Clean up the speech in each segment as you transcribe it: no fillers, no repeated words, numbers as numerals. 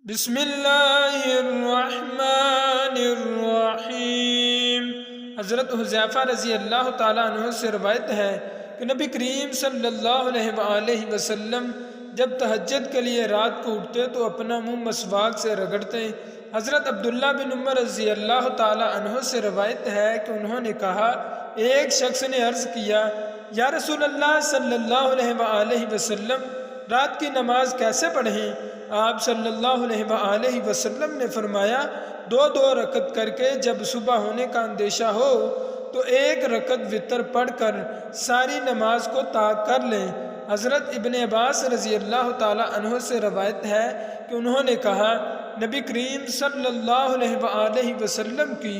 بسم اللہ الرحمن الرحیم۔ حضرت حذیفہ رضی اللہ تعالیٰ عنہ سے روایت ہے کہ نبی کریم صلی اللہ علیہ وآلہ وسلم جب تہجد کے لیے رات کو اٹھتے تو اپنا منہ مسواک سے رگڑتے۔ حضرت عبداللہ بن عمر رضی اللہ تعالیٰ عنہ سے روایت ہے کہ انہوں نے کہا، ایک شخص نے عرض کیا، یا رسول اللہ صلی اللہ علیہ وآلہ وسلم رات کی نماز کیسے پڑھیں؟ آپ صلی اللہ علیہ وآلہ وسلم نے فرمایا، دو رکعت کر کے جب صبح ہونے کا اندیشہ ہو تو ایک رکعت وتر پڑھ کر ساری نماز کو طاق کر لیں۔ حضرت ابن عباس رضی اللہ تعالی عنہ سے روایت ہے کہ انہوں نے کہا، نبی کریم صلی اللہ علیہ وآلہ وسلم کی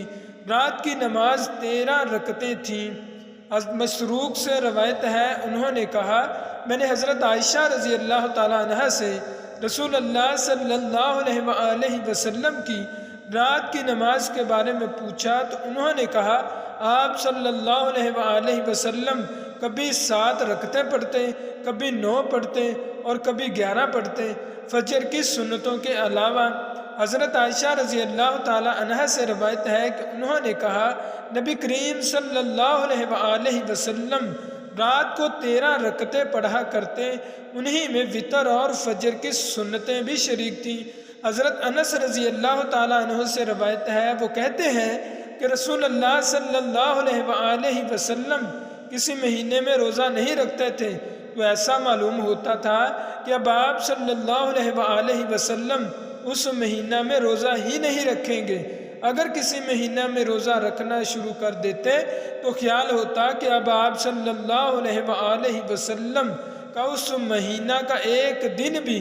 رات کی نماز 13 رکعتیں تھیں۔ مسروق سے روایت ہے، انہوں نے کہا، میں نے حضرت عائشہ رضی اللہ تعالی عنہ سے رسول اللہ صلی اللہ علیہ وآلہ وسلم کی رات کی نماز کے بارے میں پوچھا تو انہوں نے کہا، آپ صلی اللہ علیہ وآلہ وسلم کبھی 7 رکعتیں پڑھتے، کبھی 9 پڑھتے اور کبھی 11 پڑھتے، فجر کی سنتوں کے علاوہ۔ حضرت عائشہ رضی اللہ تعالی عنہ سے روایت ہے کہ انہوں نے کہا، نبی کریم صلی اللہ علیہ وآلہ وسلم رات کو 13 رکعتیں پڑھا کرتے، انہی میں وتر اور فجر کی سنتیں بھی شریک تھیں۔ حضرت انس رضی اللہ تعالیٰ عنہ سے روایت ہے، وہ کہتے ہیں کہ رسول اللہ صلی اللہ علیہ وآلہ وسلم کسی مہینے میں روزہ نہیں رکھتے تھے تو ایسا معلوم ہوتا تھا کہ اب آپ صلی اللہ علیہ وآلہ وسلم اس مہینہ میں روزہ ہی نہیں رکھیں گے۔ اگر کسی مہینہ میں روزہ رکھنا شروع کر دیتے تو خیال ہوتا کہ اب آپ صلی اللہ علیہ وآلہ وسلم کا اس مہینہ کا ایک دن بھی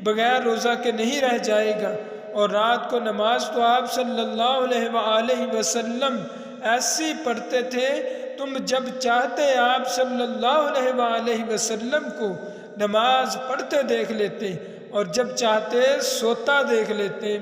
بغیر روزہ کے نہیں رہ جائے گا۔ اور رات کو نماز تو آپ صلی اللہ علیہ وآلہ وسلم ایسی پڑھتے تھے، تم جب چاہتے آپ صلی اللہ علیہ وآلہ وسلم کو نماز پڑھتے دیکھ لیتے اور جب چاہتے سوتا دیکھ لیتے۔